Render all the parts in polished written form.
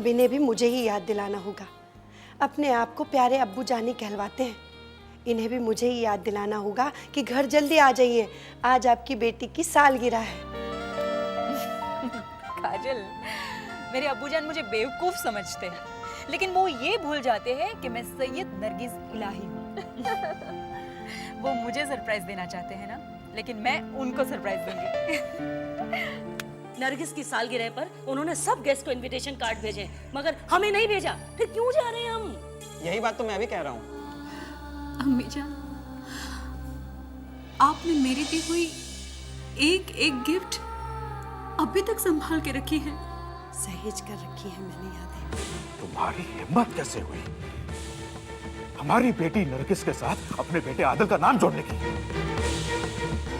अब इन्हें भी मुझे ही याद दिलाना होगा। अपने आप को प्यारे अब्बू जानी कहलवाते हैं, इन्हें भी मुझे ही याद दिलाना होगा कि घर जल्दी आ जाइए, आज आपकी बेटी की सालगिरह है। काजल, मेरे अब्बूजान मुझे बेवकूफ समझते हैं, लेकिन वो ये भूल जाते हैं कि मैं सैयद नरगिस इलाही हूँ। वो मुझे सरप्राइज देना चाहते हैं ना, लेकिन मैं उनको सरप्राइज दूंगी। नरगिस की सालगिरह पर उन्होंने सब गेस्ट को इनविटेशन कार्ड भेजे, मगर हमें नहीं भेजा। फिर क्यों जा रहे हैं हम? यही बात तो मैं भी कह रहा हूँ। अम्मी जान, आपने मेरी दी हुई एक एक गिफ्ट अभी तक संभाल के रखी है। सहेज कर रखी है मैंने यादें। तुम्हारी हिम्मत कैसे हुई हमारी बेटी नरगिस के साथ अपने बेटे आदिल का नाम जोड़ने की?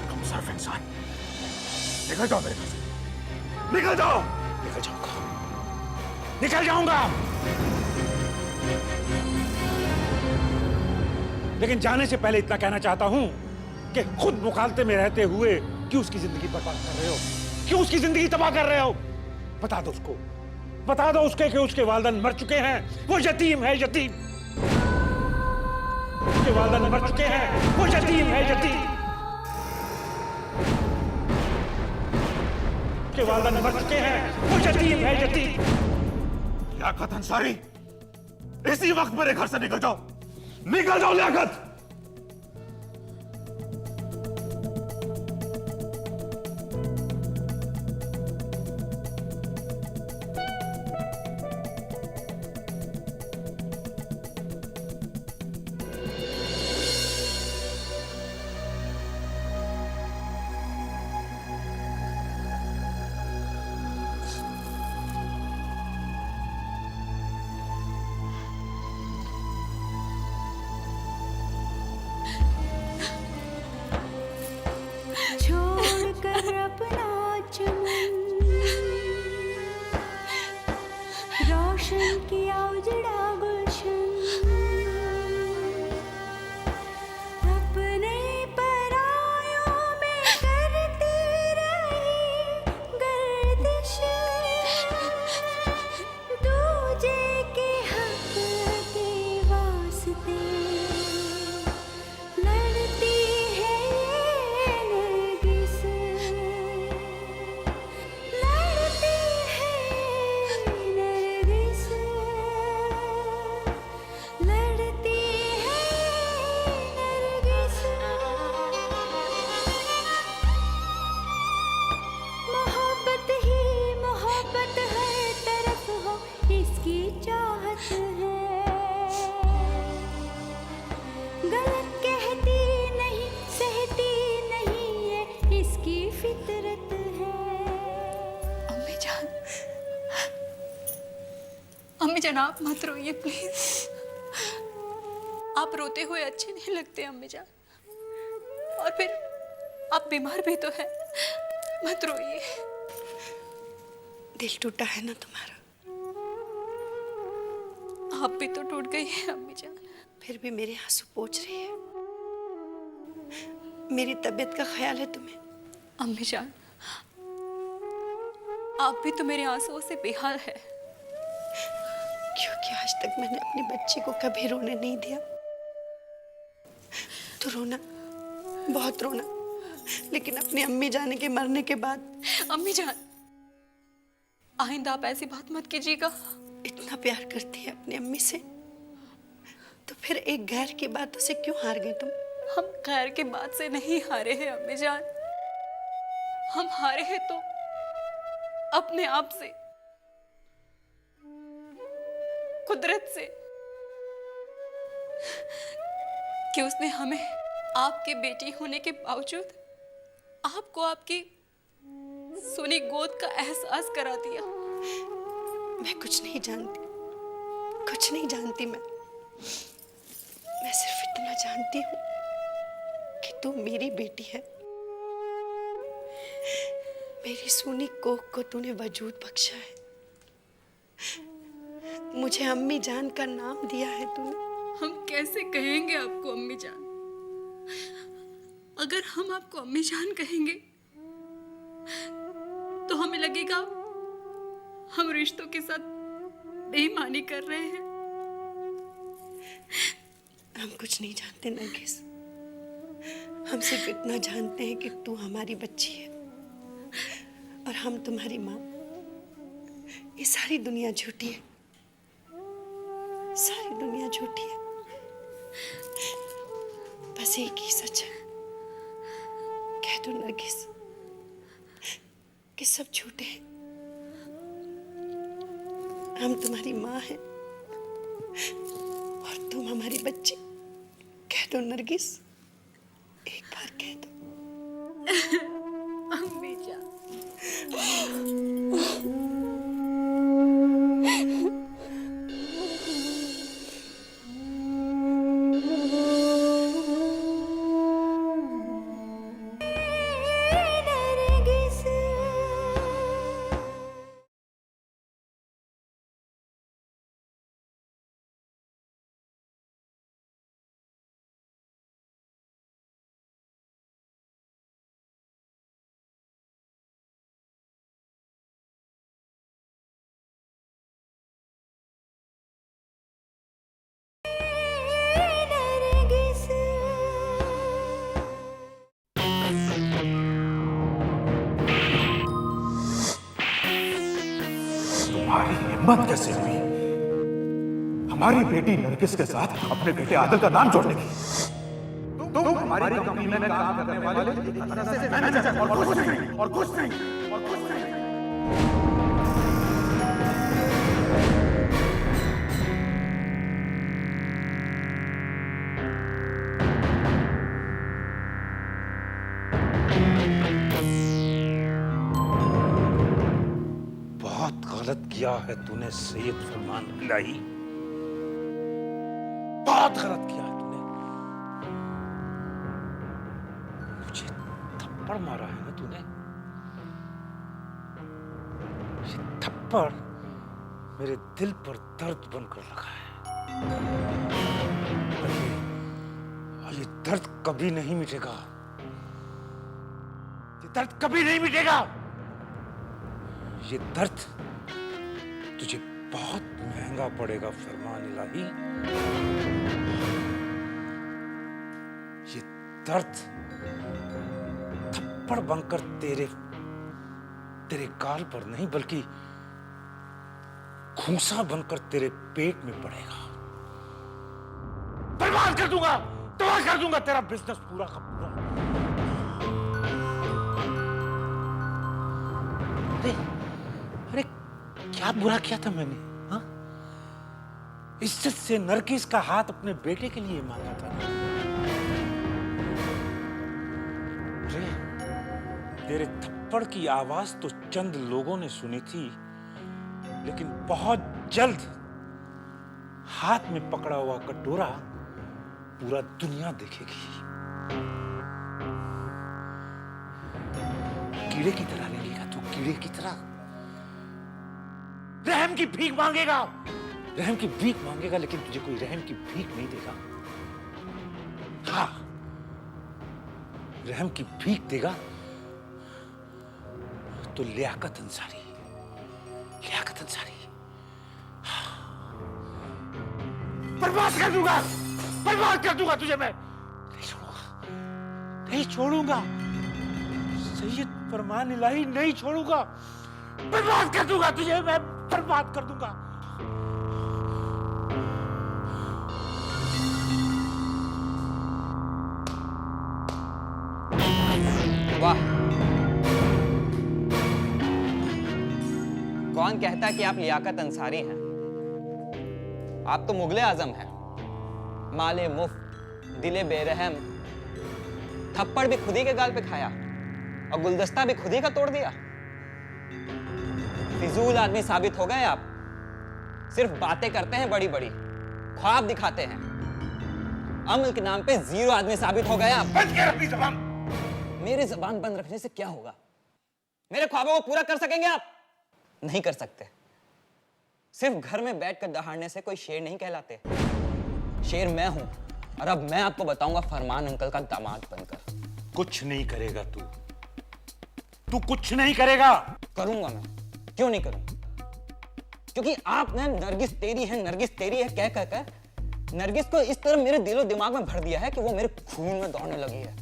तुम सिर्फ इंसान। निकल जाओ मेरे घर से, निकल जाओ। निकल जाऊंगा, निकल जाऊंगा। लेकिन जाने से पहले इतना कहना चाहता हूं कि खुद मुखालते में रहते हुए क्यों उसकी जिंदगी बर्बाद कर रहे हो, क्यों उसकी जिंदगी तबाह कर रहे हो? बता दो उसको, बता दो उसके कि उसके वालिदैन मर चुके हैं, वो यतीम है, यतीम। उसके वालिदैन मर चुके हैं, वो यतीम है, यतीम। उसके वालिदैन मर चुके हैं, वो यतीम है, यतीम। लियाकत अंसारी, इसी वक्त मेरे घर से निकल जाओ, निकल जाओ लियाकत। छोड़कर अपना चमन रोशन किया उजड़ा गुलशन, अपने परायों में करती रही गर्दिश, दूजे के हक के वास्ते लड़ती है ये नरगिस, लड़ती है नरगिस, लड़ती है नरगिस। मोहब्बत ही मोहब्बत हर तरफ हो, इसकी चाहत है। गलत कहती नहीं, सहती नहीं है, इसकी फितरत है। अम्मी जान, अम्मी जान आप मत रोइए प्लीज। आप रोते हुए अच्छे नहीं लगते अम्मी जान, और फिर आप बीमार भी तो है, मत रोइए। दिल टूटा है ना तुम्हारा? आप भी तो टूट गई है अम्मी जान। फिर भी मेरे आंसू पोंछ रही है। मेरी तबीयत का ख्याल है तुम्हें? अम्मी जान, आप भी तो मेरे आंसुओं से बेहाल है। क्योंकि आज तक मैंने अपने बच्चे को कभी रोने नहीं दिया। तो रोना, बहुत रोना, लेकिन अपनी अम्मी जाने के मरने के बाद। अम्मी जान, आइंदा आप ऐसी बात मत कीजिएगा। इतना प्यार करती है अपनी अम्मी से, तो फिर एक गैर की बातों से क्यों हार गए तुम? हम खैर की बात से नहीं हारे हैं अम्मी जान, हम हारे हैं तो अपने आप से, कुदरत से, कि उसने हमें आपकी बेटी होने के बावजूद आपको आपकी सोनी गोद का एहसास करा दिया। मैं कुछ नहीं जानती, कुछ नहीं जानती। मैं सिर्फ इतना जानती हूँ कि तू मेरी बेटी है। मेरी सोनी कोख को तूने वजूद बख्शा है, मुझे अम्मी जान का नाम दिया है तूने। हम कैसे कहेंगे आपको अम्मी जान? अगर हम आपको अम्मी जान कहेंगे तो हमें लगेगा हम रिश्तों के साथ बेईमानी कर रहे हैं। हम कुछ नहीं जानते नरगिस। हम सिर्फ इतना जानते हैं कि तू हमारी बच्ची है और हम तुम्हारी माँ। ये सारी दुनिया झूठी है, सारी दुनिया झूठी है। बस एक ही सच है। कह दो नरगिस कि सब झूठे हैं। हम तुम्हारी माँ हैं और तुम हमारी बच्ची। कह दो नरगिस, एक बार कह दो। अम्मी जान। तुम्हारी हिम्मत कैसे हुई हमारी बेटी नरगिस के साथ अपने बेटे आदिल का नाम जोड़ने की? तुम हमारी कंपनी में काम करने वाले एक तरह से मैनेजर और कुछ नहीं, और कुछ नहीं, और कुछ नहीं। बहुत गलत किया है तूने सैयद फरमान इलाही, बहुत गलत किया है तूने। मुझे थप्पड़ मारा है ना तूने। ये थप्पड़ मेरे दिल पर दर्द बनकर लगा है और ये दर्द कभी नहीं मिटेगा। ये दर्द कभी नहीं मिटेगा। ये दर्द तुझे बहुत महंगा पड़ेगा फरमान इलाही। ये दर्द थप्पड़ बनकर तेरे गाल पर नहीं बल्कि घूंसा बनकर तेरे पेट में पड़ेगा। बर्बाद कर दूंगा, तबाह कर दूंगा तेरा बिजनेस पूरा का पूरा। अरे क्या बुरा किया था मैंने? हाँ? इज्जत से नरगिस का हाथ अपने बेटे के लिए मांगा था। अरे तेरे थप्पड़ की आवाज तो चंद लोगों ने सुनी थी, लेकिन बहुत जल्द हाथ में पकड़ा हुआ कटोरा पूरा दुनिया देखेगी। कीड़े की तरह लगेगा तू, कीड़े की तरह। रहम की भीख मांगेगा, रहम की भीख मांगेगा, लेकिन तुझे कोई रहम की भीख नहीं देगा। हाँ, रहम की भीख देगा तो लियाकत अंसारी, लियाकत अंसारी। बर्बाद कर दूंगा, बर्बाद कर दूंगा तुझे मैं। नहीं छोड़ूंगा, नहीं छोड़ूंगा सैयद फरमान इलाही, नहीं छोड़ूंगा। बर्बाद कर दूंगा तुझे मैं, बर्बाद कर दूंगा। वाह, कौन कहता कि आप लियाकत अंसारी हैं? आप तो मुगले आजम हैं। माले मुफ्त, दिले बेरहम, थप्पड़ भी खुद ही के गाल पे खाया और गुलदस्ता भी खुद ही का तोड़ दिया। फिजूल आदमी साबित हो गए आप। सिर्फ बातें करते हैं बड़ी बड़ी, ख्वाब दिखाते हैं। अमल के नाम पे जीरो आदमी साबित हो गए आप। बंद कर अपनी ज़बान। मेरी जबान बंद रखने से क्या होगा? मेरे ख्वाबों को पूरा कर सकेंगे आप? नहीं कर सकते। सिर्फ घर में बैठकर दहाड़ने से कोई शेर नहीं कहलाते। शेर मैं हूं, और अब मैं आपको बताऊंगा फरमान अंकल का दामाद बनकर। कुछ नहीं करेगा तू, तू कुछ नहीं करेगा। करूंगा मैं, क्यों नहीं करूंगा? क्योंकि आपने नरगिस तेरी है कह कर नरगिस को इस तरह मेरे दिलो दिमाग में भर दिया है कि वो मेरे खून में दौड़ने लगी है।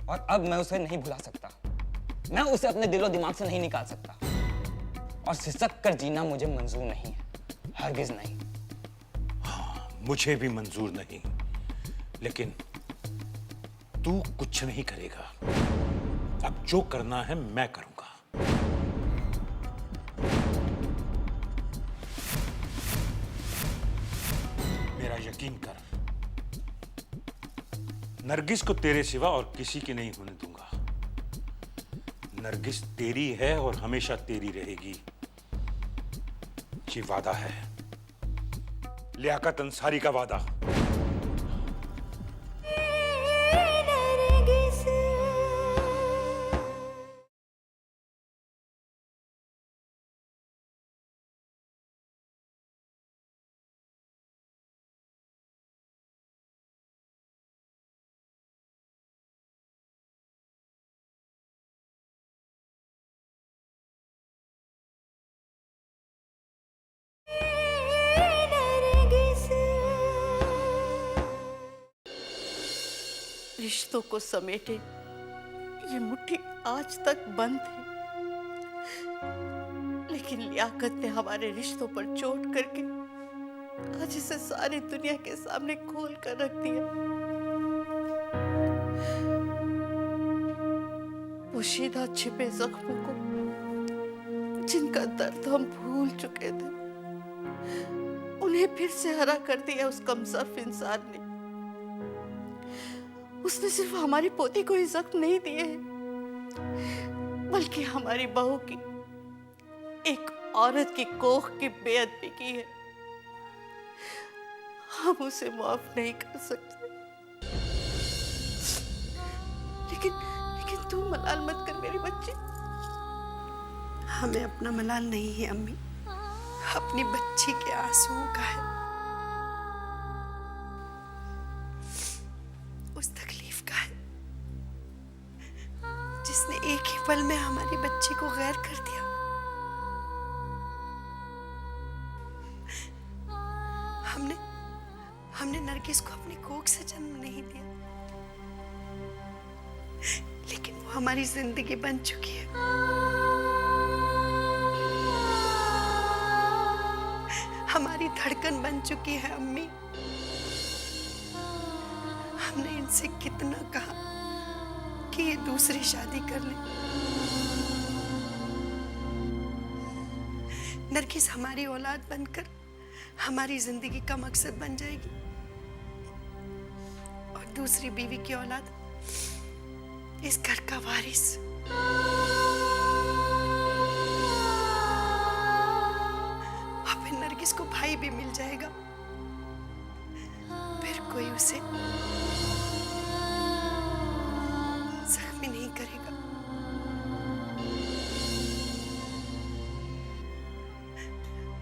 और अब मैं उसे नहीं भुला सकता, मैं उसे अपने दिलो दिमाग से नहीं निकाल सकता। और सिसक कर जीना मुझे मंजूर नहीं है, हरगिज नहीं। मुझे भी मंजूर नहीं, लेकिन तू कुछ नहीं करेगा। अब जो करना है मैं करूंगा। मेरा यकीन कर, नरगिस को तेरे सिवा और किसी की नहीं होने दूंगा। नरगिस तेरी है और हमेशा तेरी रहेगी, ये वादा है, लियाकत अंसारी का वादा। रिश्तों को समेटे ये मुट्ठी आज तक बंद थी, लेकिन लियाकत ने हमारे रिश्तों पर चोट करके आज इसे सारी दुनिया के सामने खोल कर रख दिया। पोशीदा छिपे जख्मों को, जिनका दर्द हम भूल चुके थे, उन्हें फिर से हरा कर दिया उस कमसर्फ इंसान ने। उसने सिर्फ हमारी पोती को ही जख्म नहीं दिए हैं, बल्कि हमारी बहू की, एक औरत की कोख की बेअदबी की है। हम उसे माफ नहीं कर सकते। लेकिन तू मलाल मत कर मेरी बच्ची। हमें अपना मलाल नहीं है अम्मी, अपनी बच्ची के आंसुओं का है। उस तकलीफ का है जिसने एक ही पल में हमारी बच्ची को गैर कर दिया। हमने नरगिस को अपनी कोख से जन्म नहीं दिया, लेकिन वो हमारी जिंदगी बन चुकी है। हमारी धड़कन बन चुकी है अम्मी। हमने इनसे कितना कहा कि ये दूसरी शादी कर ले। नरगिस हमारी औलाद बनकर हमारी जिंदगी का मकसद बन जाएगी, और दूसरी बीवी की औलाद इस घर का वारिस। और फिर नरगिस को भाई भी मिल जाएगा, फिर कोई उसे जख्मी नहीं करेगा।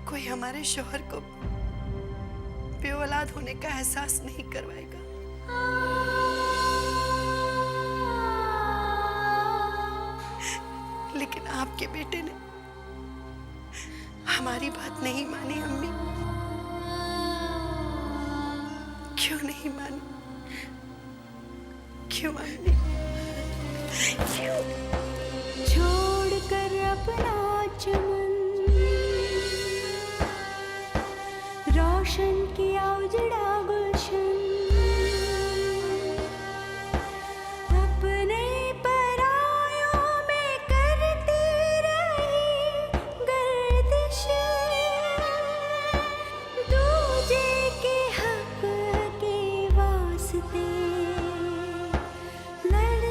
कोई हमारे शौहर को बेऔलाद होने का एहसास नहीं करवाएगा। लेकिन आपके बेटे ने हमारी बात नहीं मानी अम्मी। क्यों नहीं मानी? क्यों अम्मी? क्यों? छोड़ कर अपना चमन रोशन किया उजड़ा गुलशन, अपने परायों में करती रही गर्दिश, दूजे के हक के वास्ते लड़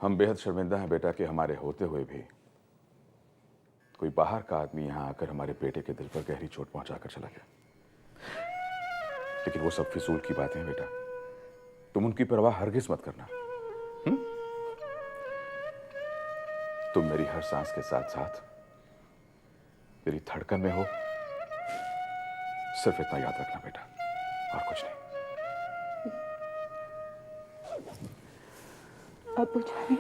हम बेहद शर्मिंदा हैं बेटा कि हमारे होते हुए भी कोई बाहर का आदमी यहां आकर हमारे बेटे के दिल पर गहरी चोट पहुंचाकर चला गया। लेकिन वो सब फिजूल की बातें हैं बेटा, तुम उनकी परवाह हरगिज मत करना। तुम मेरी हर सांस के साथ साथ मेरी धड़कन में हो, सिर्फ इतना याद रखना बेटा, और कुछ नहीं। अब्बू जानी,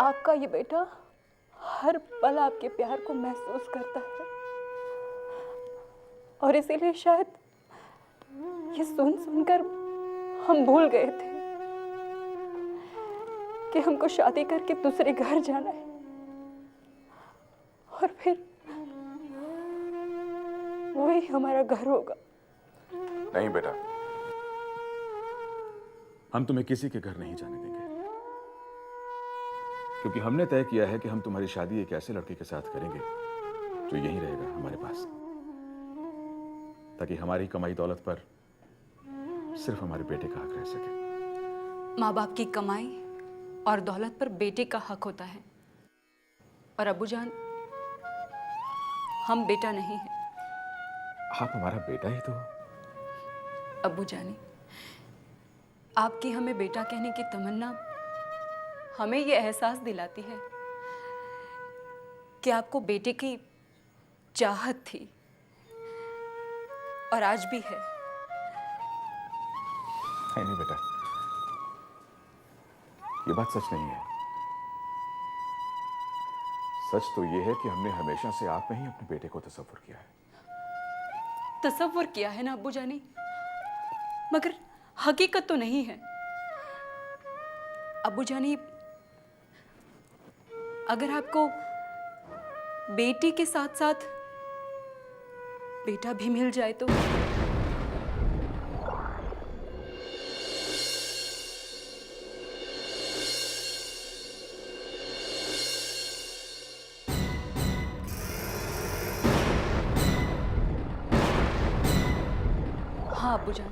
आपका ये बेटा हर पल आपके प्यार को महसूस करता है और इसीलिए शायद ये सुनकर हम भूल गए थे कि हमको शादी करके दूसरे घर जाना है और फिर वही हमारा घर होगा। नहीं बेटा, हम तुम्हें किसी के घर नहीं जाने देंगे, क्योंकि हमने तय किया है कि हम तुम्हारी शादी एक ऐसे लड़के के साथ करेंगे जो यहीं रहेगा हमारे पास, ताकि हमारी कमाई दौलत पर सिर्फ हमारे बेटे का हक रह सके। माँ बाप की कमाई और दौलत पर बेटे का हक होता है, और अब्बू जान, हम बेटा नहीं है। आप हमारा बेटा ही तो। अब्बू जानी, आपकी हमें बेटा कहने की तमन्ना हमें ये एहसास दिलाती है कि आपको बेटे की चाहत थी और आज भी है। नहीं बेटा, ये बात सच नहीं है। सच तो ये है कि हमने हमेशा से आप में ही अपने बेटे को तसव्वुर किया है। तसव्वुर किया है ना अब्बू जानी, मगर हकीकत तो नहीं है। अब्बू जानी, अगर आपको बेटी के साथ साथ बेटा भी मिल जाए तो हाँ अब्बू जान,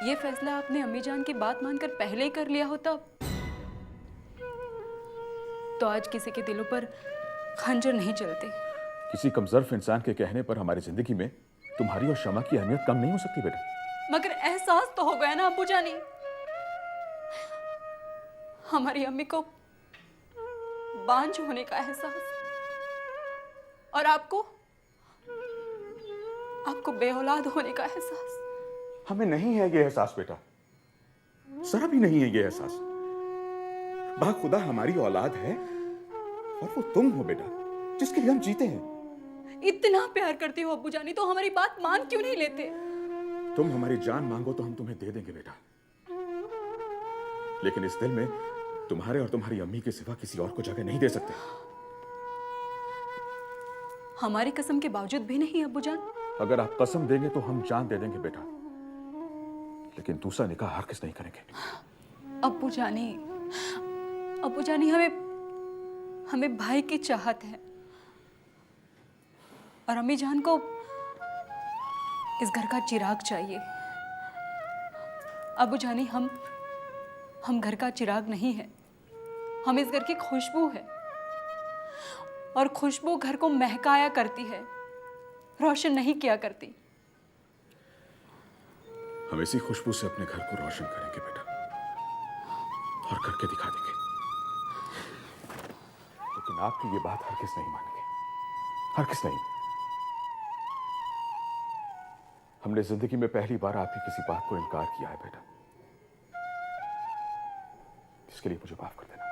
ये फैसला आपने अम्मी जान की बात मानकर पहले ही कर लिया होता तो आज किसी के दिलों पर खंजर नहीं चलते। किसी कमजोर इंसान के कहने पर हमारी जिंदगी में तुम्हारी और शमा की अहमियत कम नहीं हो सकती बेटा। मगर एहसास तो हो गया ना अब्बू जानी, हमारी अम्मी को बांझ होने का एहसास, और आपको बेऔलाद होने का एहसास। हमें नहीं है ये एहसास बेटा, जरा भी नहीं है ये एहसास। बाखुदा हमारी औलाद है और वो तुम हो बेटा, जिसके लिए हम जीते हैं। इतना प्यार करते हो अब्बू जानी, तो हमारी बात मान क्यों नहीं लेते? तुम हमारी जान मांगो तो हम तुम्हें दे देंगे बेटा, लेकिन इस दिल में तुम्हारे और तुम्हारी अम्मी के सिवा किसी और को जगह नहीं दे सकते। हमारी कसम के बावजूद भी नहीं अब्बू जान? अगर आप कसम देंगे तो हम जान दे देंगे बेटा, लेकिन दूसरा निकाह हरगिज़ नहीं करेंगे। अब्बू जानी, हमें भाई की चाहत है, और अम्मी जान को इस घर का चिराग चाहिए। अब्बू जानी, हम घर का चिराग नहीं है, हम इस घर की खुशबू है, और खुशबू घर को महकाया करती है, रोशन नहीं किया करती। हम इसी खुशबू से अपने घर को रोशन करेंगे बेटा, और करके दिखा देंगे। लेकिन आपकी ये बात हरगिज़ नहीं मानेंगे, हरगिज़ नहीं। हमने जिंदगी में पहली बार आपकी किसी बात को इनकार किया है बेटा, इसके लिए मुझे माफ कर देना।